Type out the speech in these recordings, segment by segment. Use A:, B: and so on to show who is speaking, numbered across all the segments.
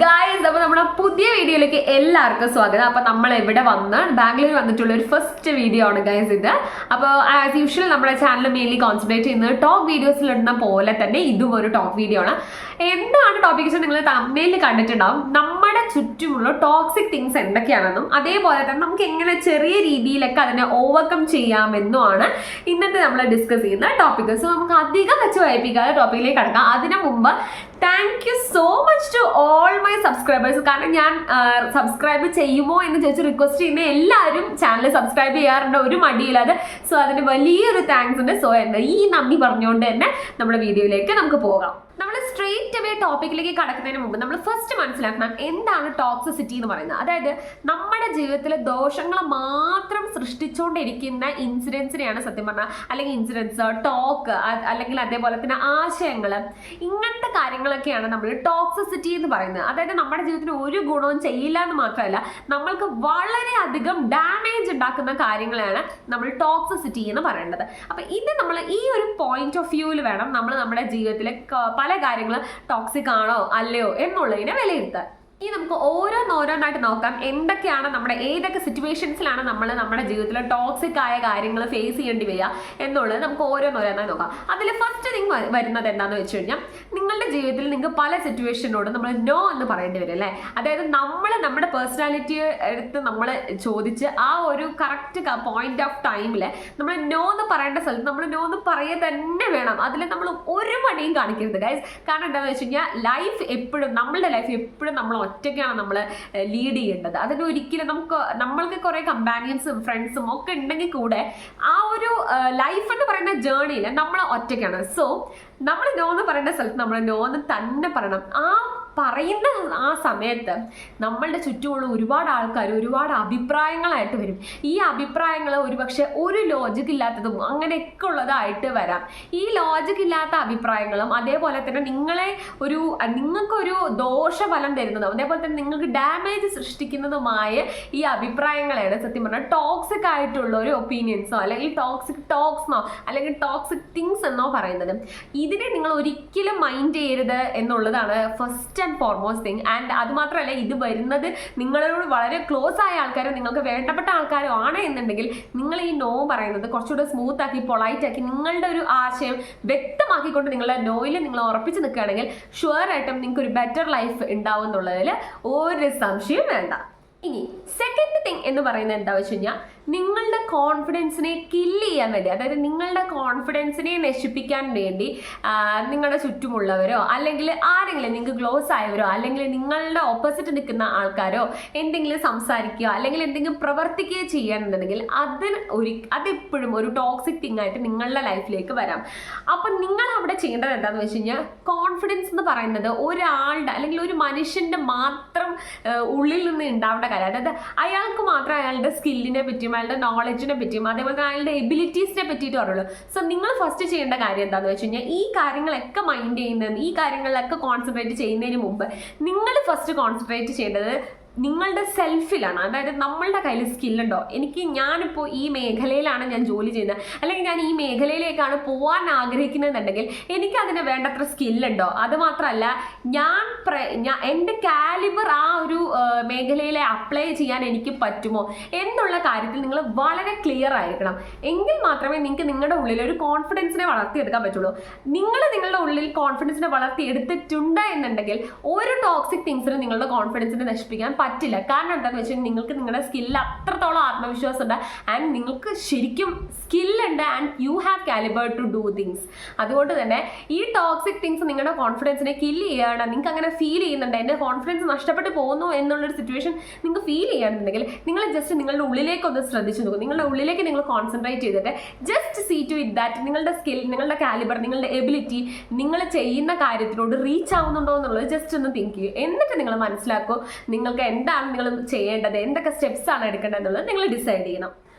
A: Guys, അപ്പോൾ നമ്മുടെ പുതിയ വീഡിയോയിലേക്ക് എല്ലാവർക്കും സ്വാഗതം. അപ്പോൾ നമ്മൾ ഇവിടെ വന്ന് ബാംഗ്ലൂർ വന്നിട്ടുള്ള ഒരു ഫസ്റ്റ് വീഡിയോ ആണ് ഗായ്സ് ഇത്. അപ്പോൾ ആസ് യൂഷ്വൽ നമ്മുടെ ചാനൽ മെയിൻലി കോൺസെൻട്രേറ്റ് ചെയ്യുന്നത് ടോക്ക് വീഡിയോസിൽ ഇടുന്ന പോലെ തന്നെ ഇതും ഒരു ടോക്ക് വീഡിയോ ആണ്. എന്താണ് ടോപ്പിക് വെച്ചാൽ നിങ്ങൾ തമ്മിൽ കണ്ടിട്ടുണ്ടാവും. നമ്മുടെ ചുറ്റുമുള്ള ടോക്സിക് തിങ്സ് എന്തൊക്കെയാണെന്നും അതേപോലെ തന്നെ നമുക്ക് എങ്ങനെ ചെറിയ രീതിയിലൊക്കെ അതിനെ ഓവർകം ചെയ്യാമെന്നുമാണ് ഇന്നത്തെ നമ്മൾ ഡിസ്കസ് ചെയ്യുന്ന ടോപ്പിക്. സോ നമുക്ക് അധികം വെച്ച് വായിപ്പിക്കാതെ ടോപ്പിക്കിലേക്ക് കടക്കാം. അതിനു മുമ്പ് thank you so much to all my subscribers. കാരണം ഞാൻ സബ്സ്ക്രൈബ് ചെയ്യുമോ എന്ന് ചോദിച്ച് റിക്വസ്റ്റ് ചെയ്യുന്ന എല്ലാവരും ചാനൽ സബ്സ്ക്രൈബ് ചെയ്യാറുണ്ട്, ഒരു മടിയില്ലാതെ. സോ അതിന് വലിയൊരു താങ്ക്സ് ഉണ്ട്. സോ ഈ നന്ദി പറഞ്ഞുകൊണ്ട് തന്നെ നമ്മുടെ വീഡിയോയിലേക്ക് നമുക്ക് പോകാം. നമ്മൾ സ്ട്രെയിറ്റ് അവേ ടോപ്പിക്കിലേക്ക് കടക്കുന്നതിന് മുമ്പ് നമ്മൾ ഫസ്റ്റ് മനസ്സിലാക്കണം എന്താണ് ടോക്സിസിറ്റി എന്ന് പറയുന്നത്. അതായത് നമ്മുടെ ജീവിതത്തിൽ ദോഷങ്ങൾ മാത്രം സൃഷ്ടിച്ചുകൊണ്ടിരിക്കുന്ന ഇൻസിഡൻസിനെയാണ് സത്യം പറഞ്ഞാൽ, അല്ലെങ്കിൽ ഇൻസിഡൻസ്, ടോക്ക്, അല്ലെങ്കിൽ അതേപോലെ തന്നെ ആശയങ്ങൾ, ഇങ്ങനത്തെ കാര്യങ്ങളൊക്കെയാണ് നമ്മൾ ടോക്സിസിറ്റി എന്ന് പറയുന്നത്. അതായത് നമ്മുടെ ജീവിതത്തിന് ഒരു ഗുണവും ചെയ്യില്ല എന്ന് മാത്രമല്ല, നമ്മൾക്ക് വളരെയധികം ഡാമേജ് ഉണ്ടാക്കുന്ന കാര്യങ്ങളാണ് നമ്മൾ ടോക്സിസിറ്റി എന്ന് പറയുന്നത്. അപ്പം ഇത് നമ്മൾ ഈ ഒരു പോയിന്റ് ഓഫ് വ്യൂവിൽ വേണം നമ്മൾ നമ്മുടെ ജീവിതത്തിലെ പല കാര്യങ്ങൾ ടോക്സിക് ആണോ അല്ലയോ എന്നുള്ളതിനെ വിലയിരുത്താൻ. ഇനി നമുക്ക് ഓരോന്നായിട്ട് നോക്കാം. എന്തൊക്കെയാണ് ഏതൊക്കെ സിറ്റുവേഷൻസിലാണ് നമ്മൾ നമ്മുടെ ജീവിതത്തിൽ ടോക്സിക് ആയ കാര്യങ്ങൾ ഫേസ് ചെയ്യേണ്ടി വരിക എന്നുള്ളത് നമുക്ക് ഓരോന്നായി നോക്കാം. അതിൽ ഫസ്റ്റ് തിങ് വരുന്നത് എന്താണെന്ന് വെച്ച് കഴിഞ്ഞാൽ, നിങ്ങളുടെ ജീവിതത്തിൽ നിങ്ങൾക്ക് പല സിറ്റുവേഷനോട് നമ്മൾ നോ എന്ന് പറയേണ്ടി വരും അല്ലേ. അതായത് നമ്മുടെ പേഴ്സണാലിറ്റി എടുത്ത് നമ്മൾ ചോദിച്ച് ആ ഒരു കറക്റ്റ് പോയിന്റ് ഓഫ് ടൈമിൽ നമ്മൾ നോ എന്ന് പറയേണ്ട സ്ഥലത്ത് നമ്മൾ നോ എന്ന് പറയുക തന്നെ വേണം. അതിൽ നമ്മൾ ഒരു മടിയും കാണിക്കരുത് ഗൈസ്. കാരണം എന്താണെന്ന് വെച്ച് കഴിഞ്ഞാൽ നമ്മളുടെ ലൈഫ് എപ്പോഴും നമ്മൾ ഒറ്റയ്ക്കാണ് നമ്മൾ ലീഡ് ചെയ്യേണ്ടത്. അതിന് ഒരിക്കലും നമ്മൾക്ക് കുറേ കമ്പാനിയൻസും ഫ്രണ്ട്സും ഒക്കെ ഉണ്ടെങ്കിൽ കൂടെ ആ ഒരു ലൈഫ് എന്ന് പറയുന്ന ജേർണിയിൽ നമ്മൾ ഒറ്റയ്ക്കാണ്. സോ നമ്മൾ നോ എന്ന് പറയേണ്ട സ്ഥലത്ത് നമ്മൾ നോ എന്ന് തന്നെ പറയണം. പറയുന്ന ആ സമയത്ത് നമ്മളുടെ ചുറ്റുമുള്ള ഒരുപാട് ആൾക്കാർ ഒരുപാട് അഭിപ്രായങ്ങളായിട്ട് വരും. ഈ അഭിപ്രായങ്ങൾ ഒരുപക്ഷെ ഒരു ലോജിക്ക് ഇല്ലാത്തതും അങ്ങനെയൊക്കെ ഉള്ളതായിട്ട് വരാം. ഈ ലോജിക്ക് ഇല്ലാത്ത അഭിപ്രായങ്ങളും അതേപോലെ തന്നെ നിങ്ങൾക്കൊരു ദോഷഫലം തരുന്നതും അതേപോലെ തന്നെ നിങ്ങൾക്ക് ഡാമേജ് സൃഷ്ടിക്കുന്നതുമായ ഈ അഭിപ്രായങ്ങളാണ് സത്യം പറഞ്ഞാൽ ടോക്സിക് ആയിട്ടുള്ള ഒരു ഒപ്പീനിയൻസോ അല്ലെങ്കിൽ ടോക്സിക് ടോക്സ്ന്നോ അല്ലെങ്കിൽ ടോക്സിക് തിങ്സ് എന്നോ പറയുന്നത്. ഇതിനെ നിങ്ങൾ ഒരിക്കലും മൈൻഡ് ചെയ്യരുത് എന്നുള്ളതാണ് first and foremost thing. And അതുമാത്രമല്ല, ഇത് വരുന്നത് നിങ്ങളോട് വളരെ ക്ലോസ് ആയ ആൾക്കാരോ നിങ്ങൾക്ക് വേണ്ടപ്പെട്ട ആൾക്കാരോ ആണ് എന്നുണ്ടെങ്കിൽ നിങ്ങൾ ഈ നോ പറയുന്നത് കുറച്ചുകൂടെ സ്മൂത്ത് ആക്കി പൊളൈറ്റ് ആക്കി നിങ്ങളുടെ ഒരു ആശയം വ്യക്തമാക്കിക്കൊണ്ട് നിങ്ങളുടെ നോയിൽ നിങ്ങൾ ഉറപ്പിച്ച് നിൽക്കുകയാണെങ്കിൽ ഷുവർ ആയിട്ടും നിങ്ങൾക്ക് ഒരു ബെറ്റർ ലൈഫ് ഉണ്ടാവും എന്നുള്ളതിൽ ഒരു സംശയം വേണ്ട. ഇനി സെക്കൻഡ് തിങ് എന്ന് പറയുന്നത് എന്താ വെച്ച് കഴിഞ്ഞാൽ, നിങ്ങളുടെ കോൺഫിഡൻസിനെ കില്ല് ചെയ്യാൻ വേണ്ടി, അതായത് നിങ്ങളുടെ കോൺഫിഡൻസിനെ നശിപ്പിക്കാൻ വേണ്ടി നിങ്ങളുടെ ചുറ്റുമുള്ളവരോ അല്ലെങ്കിൽ ആരെങ്കിലും നിങ്ങൾക്ക് ക്ലോസ് ആയവരോ അല്ലെങ്കിൽ നിങ്ങളുടെ ഓപ്പോസിറ്റ് നിൽക്കുന്ന ആൾക്കാരോ എന്തെങ്കിലും സംസാരിക്കുകയോ അല്ലെങ്കിൽ എന്തെങ്കിലും പ്രവർത്തിക്കുകയോ ചെയ്യാനുണ്ടെങ്കിൽ അതെപ്പോഴും ഒരു ടോക്സിക് തിങ് ആയിട്ട് നിങ്ങളുടെ ലൈഫിലേക്ക് വരാം. അപ്പം നിങ്ങൾ അവിടെ ചെയ്യേണ്ടത് എന്താണെന്ന് വെച്ച് കഴിഞ്ഞാൽ, കോൺഫിഡൻസ് എന്ന് പറയുന്നത് ഒരാളുടെ അല്ലെങ്കിൽ ഒരു മനുഷ്യൻ്റെ മാത്രം ഉള്ളിൽ നിന്ന് ഉണ്ടാവേണ്ട കാര്യം. അതായത് അയാൾക്ക് മാത്രം അയാളുടെ സ്കില്ലിനെ പറ്റിയും അയാളുടെ നോളജിനെ പറ്റിയും അതേപോലെ തന്നെ അയാളുടെ എബിലിറ്റീസിനെ പറ്റിയിട്ട് പറയുള്ളൂ. സോ നിങ്ങൾ ഫസ്റ്റ് ചെയ്യേണ്ട കാര്യം എന്താണെന്ന് വെച്ച് കഴിഞ്ഞാൽ, ഈ കാര്യങ്ങളൊക്കെ മൈൻഡ് ചെയ്യുന്നതിന് ഈ കാര്യങ്ങളിലൊക്കെ കോൺസെൻട്രേറ്റ് ചെയ്യുന്നതിന് മുമ്പ് നിങ്ങൾ ഫസ്റ്റ് കോൺസെൻട്രേറ്റ് ചെയ്യേണ്ടത് നിങ്ങളുടെ സെൽഫിലാണ്. അതായത് നമ്മളുടെ കയ്യിൽ സ്കില്ലുണ്ടോ, ഞാനിപ്പോൾ ഈ മേഖലയിലാണ് ഞാൻ ജോലി ചെയ്യുന്നത് അല്ലെങ്കിൽ ഞാൻ ഈ മേഖലയിലേക്കാണ് പോകാൻ ആഗ്രഹിക്കുന്നതെന്നുണ്ടെങ്കിൽ എനിക്ക് അതിന് വേണ്ടത്ര സ്കില്ലുണ്ടോ, അതുമാത്രമല്ല എൻ്റെ കാലിബർ ആ ഒരു മേഖലയിലെ അപ്ലൈ ചെയ്യാൻ എനിക്ക് പറ്റുമോ എന്നുള്ള കാര്യത്തിൽ നിങ്ങൾ വളരെ ക്ലിയർ ആയിരിക്കണം. എങ്കിൽ മാത്രമേ നിങ്ങൾക്ക് നിങ്ങളുടെ ഉള്ളിൽ ഒരു കോൺഫിഡൻസിനെ വളർത്തിയെടുക്കാൻ പറ്റുള്ളൂ. നിങ്ങളുടെ ഉള്ളിൽ കോൺഫിഡൻസിനെ വളർത്തിയെടുത്തിട്ടുണ്ട് എന്നുണ്ടെങ്കിൽ ഒരു ടോക്സിക് തിങ്സിന് നിങ്ങളുടെ കോൺഫിഡൻസിനെ നശിപ്പിക്കാൻ പറ്റില്ല. കാരണം എന്താണെന്ന് വെച്ചാൽ നിങ്ങൾക്ക് നിങ്ങളുടെ സ്കില്ല് അത്രത്തോളം ആത്മവിശ്വാസം ഉണ്ട് ആൻഡ് നിങ്ങൾക്ക് ശരിക്കും സ്കില്ലുണ്ട് and you have calibre to do things. അതുകൊണ്ട് തന്നെ ഈ ടോക്സിക് തിങ്സ് നിങ്ങളുടെ കോൺഫിഡൻസിനെ കില്ല് ചെയ്യുകയാണ്. നിങ്ങൾക്ക് അങ്ങനെ ഫീൽ ചെയ്യുന്നുണ്ട് എൻ്റെ കോൺഫിഡൻസ് നഷ്ടപ്പെട്ടു പോകുന്നു എന്നുള്ളൊരു സിറ്റുവേഷൻ നിങ്ങൾക്ക് ഫീൽ ചെയ്യുകയാണെന്നുണ്ടെങ്കിൽ നിങ്ങൾ ജസ്റ്റ് നിങ്ങളുടെ ഉള്ളിലേക്ക് ഒന്ന് ശ്രദ്ധിച്ചു നോക്കും. നിങ്ങളുടെ ഉള്ളിലേക്ക് നിങ്ങൾ കോൺസെൻട്രേറ്റ് ചെയ്തിട്ട് just see to it that നിങ്ങളുടെ സ്കിൽ, നിങ്ങളുടെ കാലിബർ, നിങ്ങളുടെ എബിലിറ്റി നിങ്ങൾ ചെയ്യുന്ന കാര്യത്തിനോട് റീച്ച് ആവുന്നുണ്ടോ എന്നുള്ളത് ജസ്റ്റ് ഒന്ന് തിങ്ക് ചെയ്യും. എന്നിട്ട് നിങ്ങൾ മനസ്സിലാക്കും നിങ്ങൾക്ക് എന്താണ് നിങ്ങൾ ചെയ്യേണ്ടത്, എന്തൊക്കെ സ്റ്റെപ്സ് ആണ് എടുക്കേണ്ടത് എന്നുള്ളത് നിങ്ങൾ ഡിസൈഡ് ചെയ്യണം.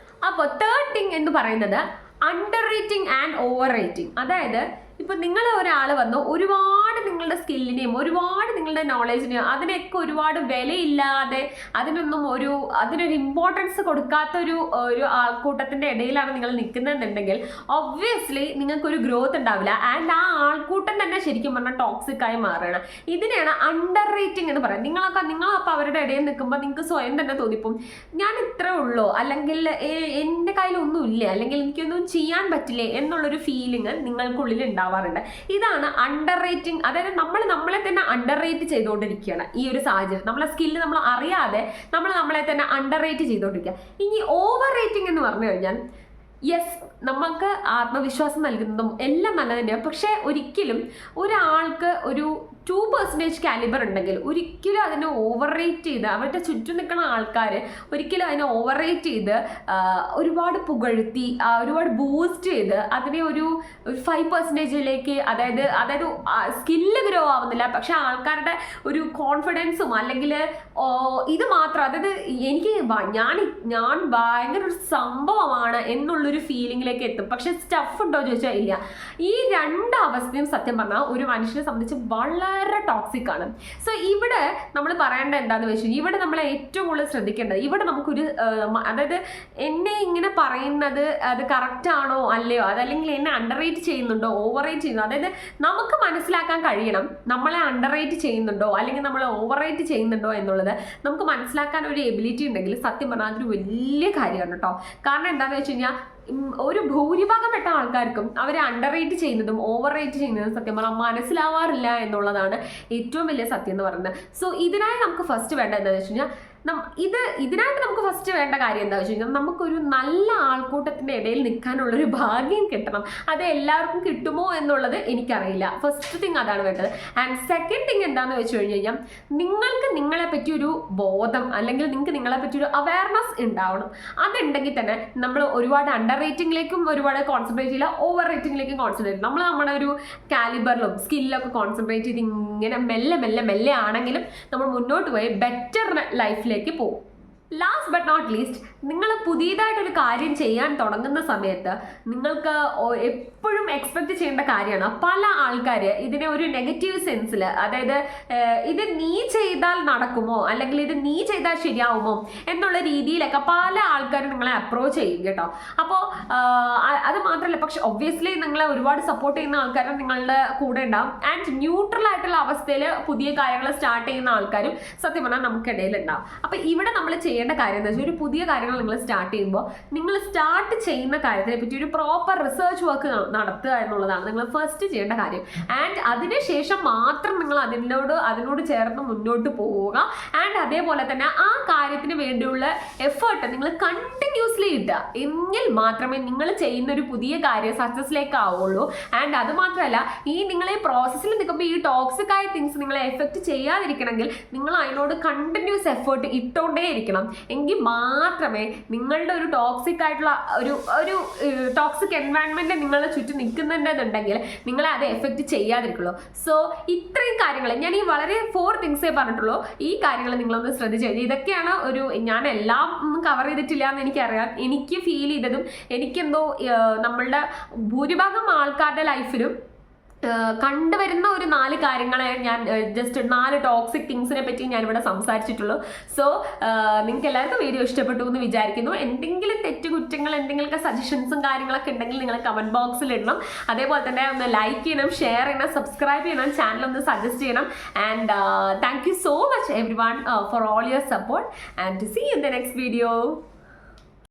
A: അപ്പോൾ തേർഡ് തിങ് എന്ന് പറയുന്നത് under rating and over rating. അതായത് ഇപ്പം നിങ്ങൾ ഒരാൾ വന്ന് ഒരുപാട് നിങ്ങളുടെ സ്കില്ലിനെയും ഒരുപാട് നിങ്ങളുടെ നോളജിനെയും അതിനെയൊക്കെ ഒരുപാട് വിലയില്ലാതെ അതിനൊരു ഇമ്പോർട്ടൻസ് കൊടുക്കാത്ത ഒരു ആൾക്കൂട്ടത്തിന്റെ ഇടയിലാണ് നിങ്ങൾ നിൽക്കുന്നതെന്നുണ്ടെങ്കിൽ ഒബ്വിയസ്ലി നിങ്ങൾക്കൊരു ഗ്രോത്ത് ഉണ്ടാവില്ല. ആൻഡ് ആ ആൾക്കൂട്ടം തന്നെ ശരിക്കും പറഞ്ഞാൽ ടോക്സിക് ആയി മാറണം. ഇതിനെയാണ് അണ്ടർ റേറ്റിംഗ് എന്ന് പറയുന്നത്. നിങ്ങളപ്പോൾ അവരുടെ ഇടയിൽ നിൽക്കുമ്പോൾ നിങ്ങൾക്ക് സ്വയം തന്നെ തോന്നിപ്പം ഞാൻ ഇത്രേ ഉള്ളൂ, അല്ലെങ്കിൽ എൻ്റെ കയ്യിലൊന്നും ഇല്ല, അല്ലെങ്കിൽ എനിക്കൊന്നും ചെയ്യാൻ പറ്റില്ലേ എന്നുള്ളൊരു ഫീലിംഗ് നിങ്ങൾക്കുള്ളിൽ ഉണ്ടാവാറുണ്ട്. ഇതാണ് അണ്ടർ റേറ്റിംഗ്. അതായത് നമ്മളെ തന്നെ അണ്ടർ റേറ്റ് ചെയ്തുകൊണ്ടിരിക്കുകയാണ് ഈ ഒരു സാഹചര്യം. നമ്മളെ സ്കില്ല് നമ്മൾ അറിയാതെ നമ്മളെ തന്നെ അണ്ടർ റേറ്റ് ചെയ്തുകൊണ്ടിരിക്കുക. ഇനി ഓവർ റേറ്റിംഗ് എന്ന് പറഞ്ഞു കഴിഞ്ഞാൽ യെസ്, നമുക്ക് ആത്മവിശ്വാസം നൽകുന്നതും എല്ലാം നല്ല തന്നെയാണ്. പക്ഷേ ഒരിക്കലും ഒരാൾക്ക് ഒരു 2% കാലിബർ ഉണ്ടെങ്കിൽ ഒരിക്കലും അതിനെ ഓവർ റേറ്റ് ചെയ്ത് അവരുടെ ചുറ്റും നിൽക്കുന്ന ആൾക്കാർ ഒരിക്കലും അതിനെ ഓവർ റേറ്റ് ചെയ്ത് ഒരുപാട് പുകഴ്ത്തി ഒരുപാട് ബൂസ്റ്റ് ചെയ്ത് അതിനെ ഒരു 5%ലേക്ക് അതായത് സ്കില്ല് ഗ്രോ ആവുന്നില്ല, പക്ഷെ ആൾക്കാരുടെ ഒരു കോൺഫിഡൻസും അല്ലെങ്കിൽ ഇത് മാത്രം, അതായത് എനിക്ക് ഞാൻ ഭയങ്കര ഒരു സംഭവമാണ് എന്നുള്ളൊരു ഫീലിംഗിലേക്ക് എത്തും. പക്ഷെ സ്റ്റഫ് ഉണ്ടോ ചോദിച്ചാൽ ഇല്ല. ഈ രണ്ട് അവസ്ഥയും സത്യം പറഞ്ഞാൽ ഒരു മനുഷ്യനെ സംബന്ധിച്ച് വളരെ ടോക്സിക് ആണ്. സോ ഇവിടെ നമ്മൾ പറയേണ്ടത് എന്താണെന്ന് വെച്ചാൽ ഇവിടെ നമ്മൾ ഏറ്റവും കൂടുതൽ ശ്രദ്ധിക്കേണ്ടത് ഇവിടെ നമുക്കൊരു അതായത് എന്നെ ഇങ്ങനെ പറയുന്നത് അത് കറക്റ്റ് ആണോ അല്ലയോ, അതല്ലെങ്കിൽ എന്നെ അണ്ടർ റേറ്റ് ചെയ്യുന്നുണ്ടോ ഓവർ റേറ്റ് ചെയ്യുന്നു, അതായത് നമുക്ക് മനസ്സിലാക്കാൻ കഴിയണം നമ്മളെ അണ്ടർ റേറ്റ് ചെയ്യുന്നുണ്ടോ അല്ലെങ്കിൽ നമ്മളെ ഓവർ റേറ്റ് ചെയ്യുന്നുണ്ടോ എന്നുള്ളത് നമുക്ക് മനസ്സിലാക്കാൻ ഒരു എബിലിറ്റി ഉണ്ടെങ്കിൽ സത്യം പറഞ്ഞാൽ അതൊരു വലിയ കാര്യമാണ് കേട്ടോ. കാരണം എന്താണെന്ന് വെച്ച് കഴിഞ്ഞാൽ ഒരു ഭൂരിഭാഗപ്പെട്ട ആൾക്കാർക്കും അവരെ അണ്ടർ റേറ്റ് ചെയ്യുന്നതും ഓവർ റേറ്റ് ചെയ്യുന്നതും സത്യം പറഞ്ഞാൽ മനസ്സിലാവാറില്ല എന്നുള്ളതാണ് ഏറ്റവും വലിയ സത്യം എന്ന് പറയുന്നത്. സോ ഇതിനായി നമുക്ക് ഫസ്റ്റ് വേണ്ടത് എന്താണെന്ന് വെച്ച് കഴിഞ്ഞാൽ ഇതിനായിട്ട് നമുക്ക് ഫസ്റ്റ് വേണ്ട കാര്യം എന്താ വെച്ച് കഴിഞ്ഞാൽ നമുക്കൊരു നല്ല ആൾക്കൂട്ടത്തിന്റെ ഇടയിൽ നിൽക്കാനുള്ളൊരു ഭാഗ്യം കിട്ടണം. അത് എല്ലാവർക്കും കിട്ടുമോ എന്നുള്ളത് എനിക്കറിയില്ല. ഫസ്റ്റ് തിങ് അതാണ് വേണ്ടത്. ആൻഡ് സെക്കൻഡ് തിങ് എന്താണെന്ന് വെച്ച് കഴിഞ്ഞാൽ നിങ്ങൾക്ക് നിങ്ങളെ പറ്റിയൊരു ബോധം അല്ലെങ്കിൽ നിങ്ങൾക്ക് നിങ്ങളെ പറ്റിയൊരു അവയർനെസ് ഉണ്ടാവണം. അതുണ്ടെങ്കിൽ തന്നെ നമ്മൾ ഒരുപാട് അണ്ടർ റേറ്റിംഗിലേക്കും ഒരുപാട് കോൺസെൻട്രേറ്റ് ചെയ്യില്ല, ഓവർ റേറ്റിംഗിലേക്കും കോൺസെൻട്രേറ്റ് ചെയ്യും. നമ്മൾ നമ്മുടെ ഒരു കാലിബറിലും സ്കില്ലൊക്കെ കോൺസെൻട്രേറ്റ് ചെയ്ത് ഇങ്ങനെ മെല്ലെ ആണെങ്കിലും നമ്മൾ മുന്നോട്ട് പോയി ബെറ്റർ ലൈഫിലേക്ക് പോകും. ലാസ്റ്റ് ബട്ട് നോട്ട് ലീസ്റ്റ്, നിങ്ങൾ പുതിയതായിട്ടൊരു കാര്യം ചെയ്യാൻ തുടങ്ങുന്ന സമയത്ത് നിങ്ങൾക്ക് എപ്പോഴും എക്സ്പെക്ട് ചെയ്യേണ്ട കാര്യമാണ് പല ആൾക്കാർ ഇതിനെ ഒരു നെഗറ്റീവ് സെൻസിൽ, അതായത് ഇത് നീ ചെയ്താൽ നടക്കുമോ അല്ലെങ്കിൽ ഇത് നീ ചെയ്താൽ ശരിയാവുമോ എന്നുള്ള രീതിയിലൊക്കെ പല ആൾക്കാരും നിങ്ങളെ അപ്രോച്ച് ചെയ്യും കേട്ടോ. അപ്പോൾ അത് മാത്രമല്ല, പക്ഷെ ഒബ്വിയസ്ലി നിങ്ങളെ ഒരുപാട് സപ്പോർട്ട് ചെയ്യുന്ന ആൾക്കാരും നിങ്ങളുടെ കൂടെ ഉണ്ടാവും. ആൻഡ് ന്യൂട്രൽ ആയിട്ടുള്ള അവസ്ഥയിൽ പുതിയ കാര്യങ്ങൾ സ്റ്റാർട്ട് ചെയ്യുന്ന ആൾക്കാരും സത്യം പറഞ്ഞാൽ നമുക്കിടയിൽ ഉണ്ടാവും. അപ്പോൾ ഇവിടെ നമ്മൾ ചെയ്യേണ്ട കാര്യം എന്താ വെച്ചാൽ ഒരു പുതിയ കാര്യങ്ങൾ നിങ്ങൾ സ്റ്റാർട്ട് ചെയ്യുമ്പോൾ നിങ്ങൾ സ്റ്റാർട്ട് ചെയ്യുന്ന കാര്യത്തിനെ പറ്റി ഒരു പ്രോപ്പർ റിസർച്ച് വർക്ക് നടത്തുക എന്നുള്ളതാണ് നിങ്ങൾ ഫസ്റ്റ് ചെയ്യേണ്ട കാര്യം. ആൻഡ് അതിനുശേഷം മാത്രം നിങ്ങൾ അതിനോട് ചേർന്ന് മുന്നോട്ട് പോവുക. ആൻഡ് അതേപോലെ തന്നെ ആ കാര്യത്തിന് വേണ്ടിയുള്ള എഫേർട്ട് നിങ്ങൾ കണ്ടിന്യൂസ്ലി ഇടുക. എങ്കിൽ മാത്രമേ നിങ്ങൾ ചെയ്യുന്ന ഒരു പുതിയ കാര്യം സക്സസിലേക്ക് ആവുള്ളൂ. ആൻഡ് അത് മാത്രമല്ല, ഈ നിങ്ങളെ പ്രോസസ്സിൽ നിൽക്കുമ്പോൾ ഈ ടോക്സിക് ആയ തിങ്സ് നിങ്ങളെ എഫക്റ്റ് ചെയ്യാതിരിക്കണമെങ്കിൽ നിങ്ങൾ അതിനോട് കണ്ടിന്യൂസ് എഫേർട്ട് ഇട്ടുകൊണ്ടേ ഇരിക്കണം. എങ്കിൽ മാത്രമേ നിങ്ങളുടെ ഒരു ടോക്സിക് ആയിട്ടുള്ള ഒരു ടോക്സിക് എൻവയൺമെന്റ് നിങ്ങളുടെ ചുറ്റും നിൽക്കുന്നുണ്ടെന്നുണ്ടെങ്കിൽ നിങ്ങളെ അത് എഫക്റ്റ് ചെയ്യാതിരിക്കുള്ളൂ. സോ ഇത്രയും കാര്യങ്ങൾ ഞാൻ ഈ വളരെ 4 തിങ്സേ പറഞ്ഞിട്ടുള്ളൂ. ഈ കാര്യങ്ങൾ നിങ്ങളൊന്ന് ശ്രദ്ധിച്ചു. ഇതൊക്കെയാണ് ഞാൻ എല്ലാം ഒന്നും കവർ ചെയ്തിട്ടില്ല എന്ന് എനിക്കറിയാം. എനിക്ക് ഫീൽ ചെയ്തതും എനിക്കെന്തോ നമ്മളുടെ ഭൂരിഭാഗം ആൾക്കാരുടെ ലൈഫിലും കണ്ടുവരുന്ന ഒരു 4 കാര്യങ്ങളെ ഞാൻ ജസ്റ്റ് 4 ടോക്സിക് തിങ്സിനെ പറ്റി ഞാനിവിടെ സംസാരിച്ചിട്ടുള്ളൂ. സോ നിങ്ങൾക്ക് എല്ലാവർക്കും വീഡിയോ ഇഷ്ടപ്പെട്ടു എന്ന് വിചാരിക്കുന്നു. എന്തെങ്കിലും തെറ്റുകുറ്റങ്ങൾ എന്തെങ്കിലുമൊക്കെ സജഷൻസും കാര്യങ്ങളൊക്കെ ഉണ്ടെങ്കിൽ നിങ്ങൾ കമന്റ് ബോക്സിൽ ഇടണം. അതേപോലെ തന്നെ ഒന്ന് ലൈക്ക് ചെയ്യണം, ഷെയർ ചെയ്യണം, സബ്സ്ക്രൈബ് ചെയ്യണം, ചാനൽ ഒന്ന് സജസ്റ്റ് ചെയ്യണം. And thank you so much every for all your support and see you in the next video.